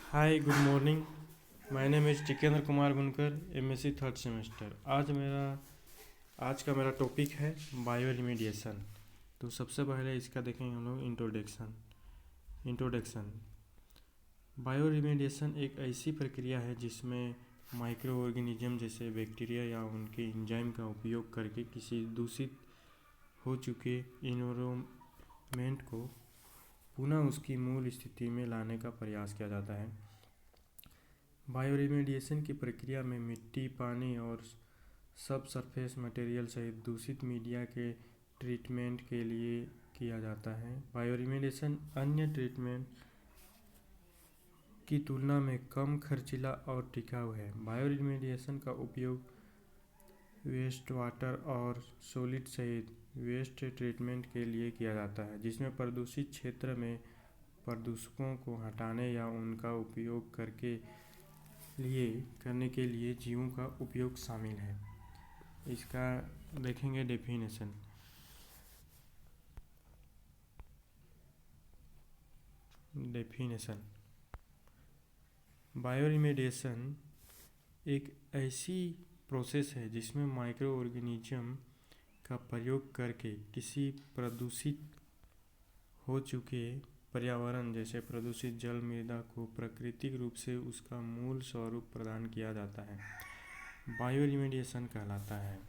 Hi good morning. My name is Tikendra Kumar Bunkar, MSc third semester. आज का मेरा टॉपिक है बायो रिमेडिएशन। तो सबसे पहले इसका देखेंगे हम लोग इंट्रोडक्शन। बायो रिमेडिएशन एक ऐसी प्रक्रिया है जिसमें माइक्रो ऑर्गेनिज्म जैसे बैक्टीरिया या उनके एंजाइम का उपयोग करके किसी दूषित हो चुके इन्वायरमेंट को पुनः उसकी मूल स्थिति में लाने का प्रयास किया जाता है। बायो रिमेडिएशन की प्रक्रिया में मिट्टी, पानी और सब सरफेस मटेरियल सहित दूषित मीडिया के ट्रीटमेंट के लिए किया जाता है। बायो रिमेडिएशन अन्य ट्रीटमेंट की तुलना में कम खर्चीला और टिकाऊ है। बायो रिमेडिएशन का उपयोग वेस्ट वाटर और सॉलिड सहित वेस्ट ट्रीटमेंट के लिए किया जाता है, जिसमें प्रदूषित क्षेत्र में प्रदूषकों को हटाने या उनका उपयोग करने के लिए जीवों का उपयोग शामिल है। इसका देखेंगे डेफिनेशन। बायो रिमेडिएशन एक ऐसी प्रोसेस है जिसमें माइक्रो ऑर्गेनिज्म का प्रयोग करके किसी प्रदूषित हो चुके पर्यावरण जैसे प्रदूषित जल, मृदा को प्राकृतिक रूप से उसका मूल स्वरूप प्रदान किया जाता है। बायो रिमेडिएशन कहलाता है।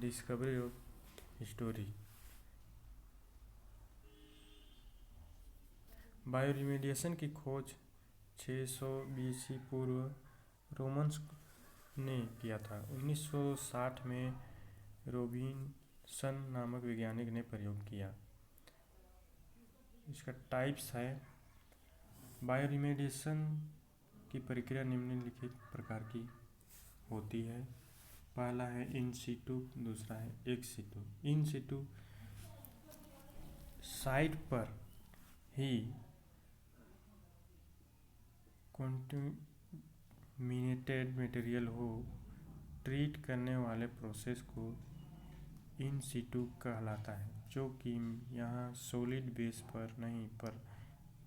Discovery of history. Bio remediation की खोज 600 BC पूर्व रोमन्स ने किया था। 1960 में रॉबिन्सन नामक वैज्ञानिक ने प्रयोग किया। इसका टाइप्स है। बायो रिमेडिएशन की प्रक्रिया निम्नलिखित प्रकार की होती है। पहला है इन सिटू, दूसरा है एक्स सिटू। इन सिटू साइट पर ही कॉन्टेमिनेटेड मटेरियल हो ट्रीट करने वाले प्रोसेस को इन सिटू कहलाता है, जो कि यहाँ सॉलिड बेस पर नहीं पर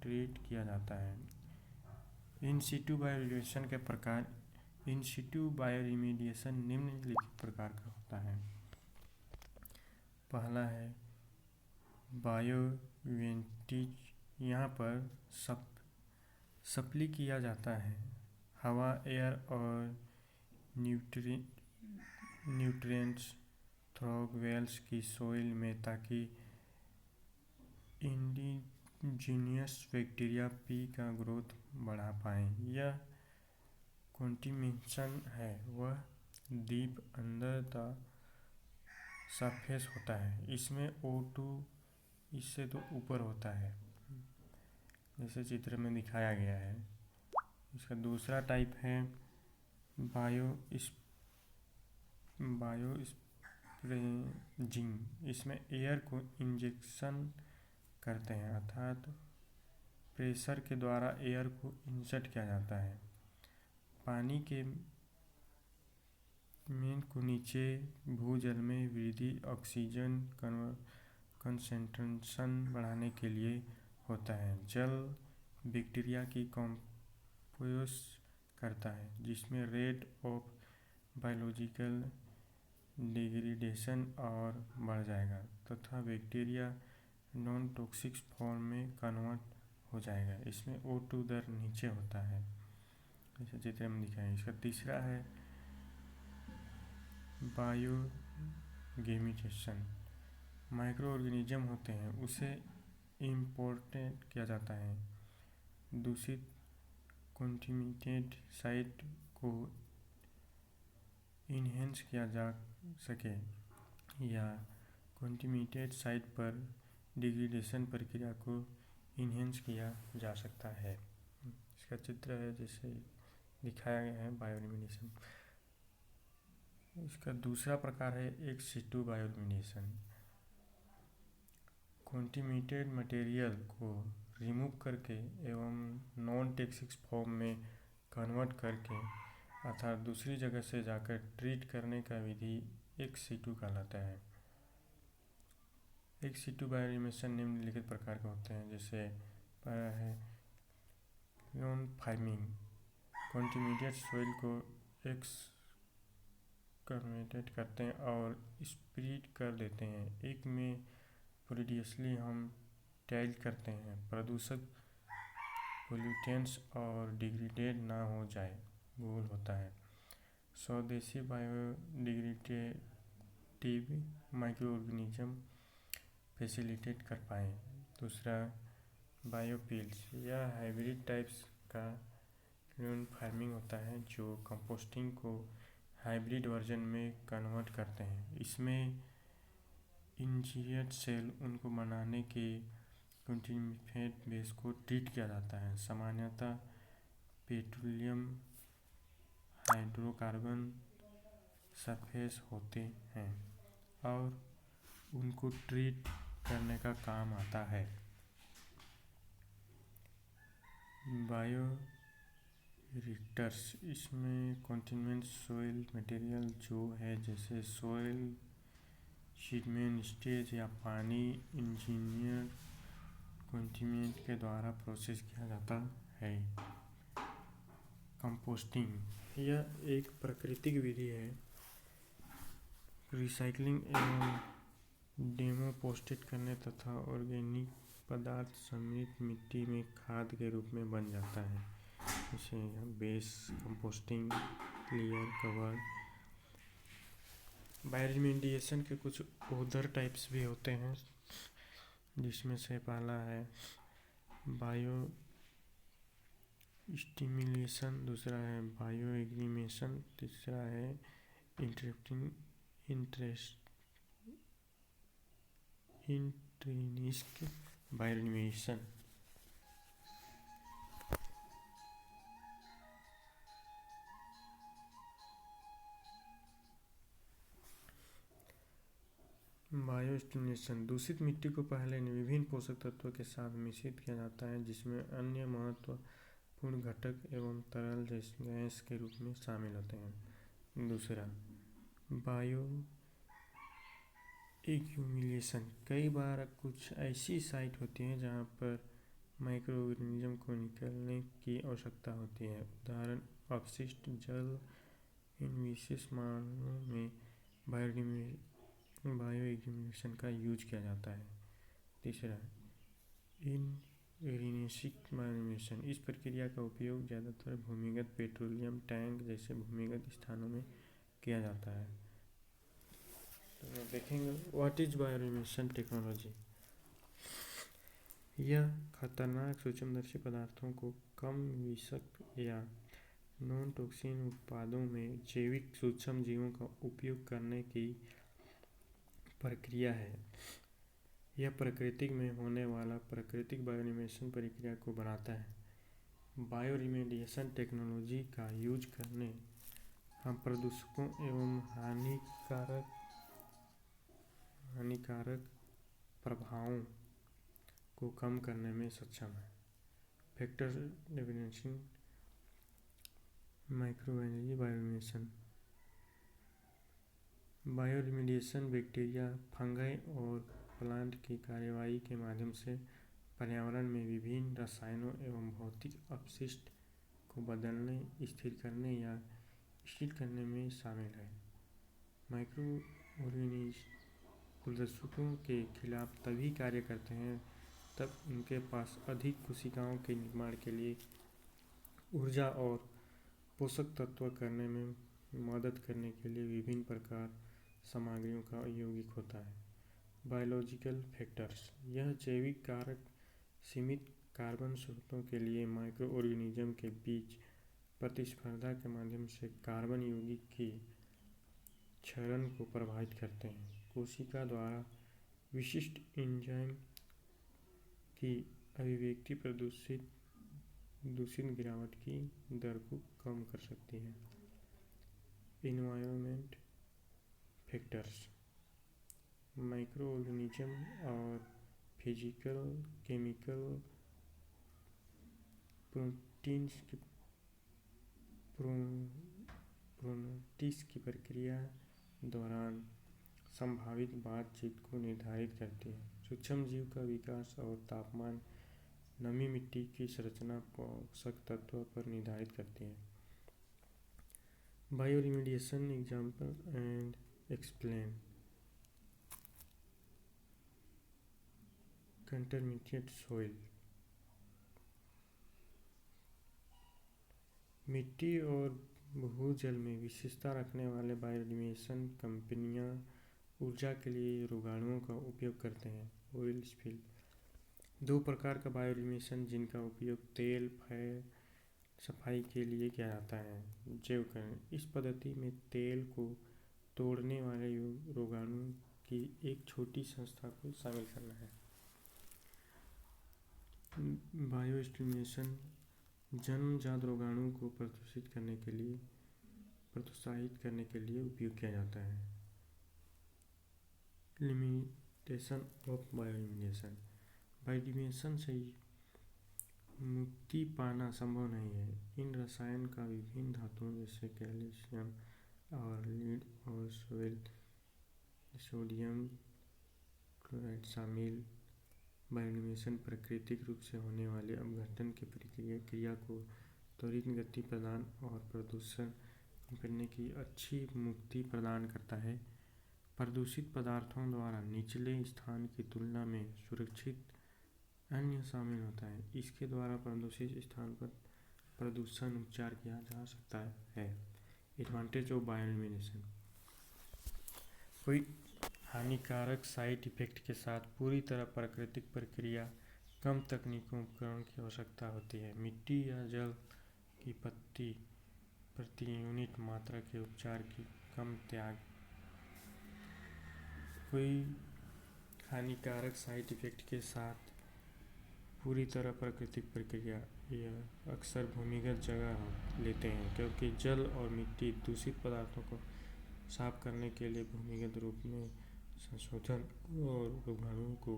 ट्रीट किया जाता है। इन सिटू बायो रिमेडिएशन के प्रकार। इन सिटू बायो रिमेडिएशन निम्नलिखित प्रकार का होता है। पहला है बायोवेंटिज। यहाँ पर सप्लाई किया जाता है हवा, एयर और न्यूट्रिएंट्स थ्रू वेल्स की सॉइल में, ताकि इंडिजीनियस बैक्टीरिया पी का ग्रोथ बढ़ा पाए। यह कंटेमिनेशन है वह डीप अंडर द सरफेस होता है। इसमें O2 इससे तो ऊपर होता है, जैसे चित्र में दिखाया गया है। इसका दूसरा टाइप है बायोस्प्रेजिंग। इसमें एयर को इंजेक्शन करते हैं, अर्थात प्रेशर के द्वारा एयर को इंजेक्ट किया जाता है। पानी के मीन को नीचे भूजल में वृद्धि ऑक्सीजन कंसंट्रेशन बढ़ाने के लिए होता है। जल बैक्टीरिया की कंपोज करता है, जिसमें रेट ऑफ बायोलॉजिकल डिग्रेडेशन और बढ़ जाएगा तथा बैक्टीरिया नॉन टॉक्सिक फॉर्म में कन्वर्ट हो जाएगा। इसमें O2 दर नीचे होता है, जैसे चित्र में दिखाया। इसका तीसरा है बायोगेमिटेशन। माइक्रो ऑर्गेनिज्म होते हैं उसे इम्पोर्टेंट किया जाता है। दूषित कंटेमिनेटेड साइट को इनहेंस किया जा सके या कंटेमिनेटेड साइट पर डिग्रेडेशन प्रक्रिया को इनहेंस किया जा सकता है। इसका चित्र है जैसे दिखाया गया है बायो रिमेडिएशन। इसका दूसरा प्रकार है ex situ bio remediation. Contaminated material को रिमूव करके एवं नॉन टॉक्सिक फॉर्म में कन्वर्ट करके अर्थात दूसरी जगह से जाकर ट्रीट करने का विधि एक्स सिटू कहलाता है। एक्स सिटू बायो रिमेडिएशन निम्नलिखित प्रकार के होते हैं, जैसे पहला है फार्मिंग कॉन्टिमीडिएट सॉइल को एक्सकवेट करते हैं और स्प्रेड कर देते हैं। एक में प्रीवियसली हम टाइल करते हैं प्रदूषक पोल्यूटेंट्स और डिग्रेडेड ना हो जाए गोल होता है। स्वदेशी बायोडिग्रेडेटिव माइक्रो ऑर्गेनिज्म फैसिलिटेट कर पाए। दूसरा बायोफिल्स, यह हाइब्रिड टाइप्स का फार्मिंग होता है जो कंपोस्टिंग को हाइब्रिड वर्जन में कन्वर्ट करते हैं। इसमें इंजीनियर्ड सेल उनको बनाने के कंटिन्यूएट बेस को ट्रीट किया जाता है। सामान्यतः पेट्रोलियम हाइड्रोकार्बन सरफेस होते हैं और उनको ट्रीट करने का काम आता है। बायो रिएक्टर्स, इसमें कंटिन्यूएंट सॉइल मटेरियल जो है जैसे सॉइल सीडमेंट स्टेज या पानी इंजीनियर कंटिन्यूएंट के द्वारा प्रोसेस किया जाता है। कंपोस्टिंग, यह एक प्राकृतिक विधि है रिसाइक्लिंग एवं डेकोम्पोस्ट करने तथा ऑर्गेनिक पदार्थ सम्मिलित मिट्टी में खाद के रूप में बन जाता है। इसे बेस कंपोस्टिंग लेयर कवर। बायोरिमेडिएशन के कुछ अदर टाइप्स भी होते हैं जिसमें से पहला है बायो स्टिम्युलेशन, दूसरा है बायो एग्रीमेशन, तीसरा है इंट्रिंसिक बायोरिमेडिएशन। बायो स्टिम्युलेशन, दूषित मिट्टी को पहले विभिन्न पोषक तत्वों के साथ मिश्रित किया जाता है जिसमें अन्य महत्वपूर्ण घटक एवं तरल गैस के रूप में शामिल होते हैं। दूसरा बायो एक्यूमुलेशन, कई बार कुछ ऐसी साइट होती हैं जहां पर माइक्रो ऑर्गेनिज्म को निकलने की आवश्यकता होती है। उदाहरण अपशिष्ट जल। इन विशेष मामलों में बायो एक्यूमुलेशन का यूज किया जाता है। तीसरा इंट्रिंसिक बायोरिमेडिएशन, इस प्रक्रिया का उपयोग ज़्यादातर भूमिगत पेट्रोलियम टैंक जैसे भूमिगत स्थानों में किया जाता है। तो देखेंगे व्हाट इज बायोरिमेडिएशन टेक्नोलॉजी। यह खतरनाक सूक्ष्मदर्शी पदार्थों को कम विषाक्त या नॉन टॉक्सिक उत्पादों में जैविक सूक्ष्म जीवों का उपयोग करने की प्रक्रिया है। यह प्रकृति में होने वाला प्राकृतिक बायोरिमेडिएशन प्रक्रिया को बढ़ाता है। बायोरिमेडिएशन टेक्नोलॉजी का यूज करने हम प्रदूषकों एवं हानिकारक प्रभावों को कम करने में सक्षम है। Factor definition microbiology bioremediation. Bioremediation bacteria, fungi और प्लांट की कार्यवाही के माध्यम से पर्यावरण में विभिन्न रसायनों एवं भौतिक अपशिष्ट को बदलने, स्थिर करने या स्थिर करने में शामिल है। माइक्रो ऑर्गेनिज्म प्रदूषकों के खिलाफ तभी कार्य करते हैं तब उनके पास अधिक कोशिकाओं के निर्माण के लिए ऊर्जा और पोषक तत्व करने में मदद करने के लिए विभिन्न प्रकार सामग्रियों का यौगिक होता है। बायोलॉजिकल फैक्टर्स, यह जैविक कारक सीमित कार्बन स्रोतों के लिए माइक्रो ऑर्गेनिज्म के बीच प्रतिस्पर्धा के माध्यम से कार्बन यौगिक के क्षरण को प्रभावित करते हैं। कोशिका द्वारा विशिष्ट एंजाइम की अभिव्यक्ति दूषित गिरावट की दर को कम कर सकती है। एनवायरनमेंट फैक्टर्स, माइक्रो ऑर्गेनिज्म और फिजिकल केमिकल प्रोपर्टीज की प्रक्रिया दौरान संभावित बातचीत को निर्धारित करती है। सूक्ष्म जीव का विकास और तापमान नमी मिट्टी की संरचना पोषक तत्वों पर निर्धारित करती है। बायोरिमेडिएशन एग्जाम्पल एंड एक्सप्लेन। कंटरमीडिएट सोइल। मिट्टी और भूजल में विशेषता रखने वाले बायोरिमेडिएशन कंपनियां ऊर्जा के लिए रोगाणुओं का उपयोग करते हैं। Oil spill. दो प्रकार का बायोरिमेडिएशन जिनका उपयोग तेल सफाई के लिए किया जाता है। जैवकरण। इस पद्धति में तेल को तोड़ने वाले रोगाणु की एक छोटी संस्था को शामिल करना है। बायोस्टिमुलेशन जन्मजात रोगाणु को प्रोत्साहित करने के लिए उपयोग किया जाता है। Limitation of बायोरिमेडिएशन। बायोरिमेडिएशन से मुक्ति पाना संभव नहीं है। इन रसायन का विभिन्न धातुओं जैसे कैल्शियम और लीड और सोडियम क्लोराइड शामिल बायोरिमेडिएशन प्राकृतिक रूप से होने वाले अपघटन की क्रिया को त्वरित गति प्रदान और प्रदूषण करने की अच्छी मुक्ति प्रदान करता है। प्रदूषित पदार्थों द्वारा निचले स्थान की तुलना में सुरक्षित अन्य शामिल होता है। इसके द्वारा प्रदूषित स्थान पर प्रदूषण उपचार किया जा सकता है। Advantage of bioremediation. कोई हानिकारक साइड इफेक्ट के साथ पूरी तरह प्राकृतिक प्रक्रिया, कम तकनीकों उपकरण की आवश्यकता होती है। मिट्टी या जल की प्रति यूनिट मात्रा के उपचार की कम त्याग। कोई हानिकारक साइड इफेक्ट के साथ पूरी तरह प्राकृतिक प्रक्रिया यह अक्सर भूमिगत जगह लेते हैं क्योंकि जल और मिट्टी दूषित पदार्थों को साफ करने के लिए भूमिगत रूप में संशोधन और रोगाणुओं को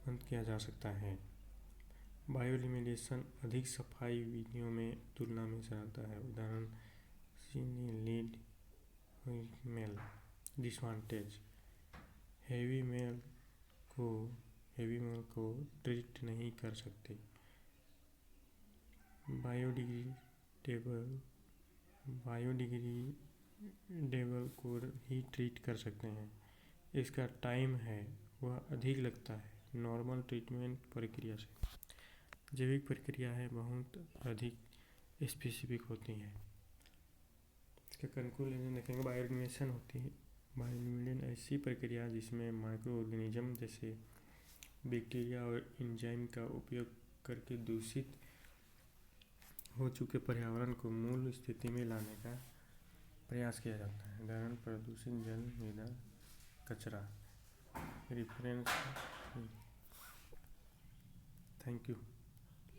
बंद किया जा सकता है। बायोरिमेडिएशन अधिक सफाई विधियों में तुलना में सरलता है। उदाहरण लीड मेल। डिसवांटेज। हेवी मेल को ट्रीट नहीं कर सकते। बायोडिग्रेडेबल को ही ट्रीट कर सकते हैं। इसका टाइम है वह अधिक लगता है नॉर्मल ट्रीटमेंट प्रक्रिया से। जैविक प्रक्रिया है बहुत अधिक स्पेसिफिक होती है। इसका कंक्लूजन देखेंगे। बायोरिमेडिएशन होती है बायोरिमेडिएशन ऐसी प्रक्रिया जिसमें माइक्रो ऑर्गेनिज्म जैसे बैक्टीरिया और एंजाइम का उपयोग करके दूषित हो चुके पर्यावरण को मूल स्थिति में लाने का प्रयास किया जाता है। उदाहरण प्रदूषित जल, मृदा, कचरा। रेफरेंस। Thank you.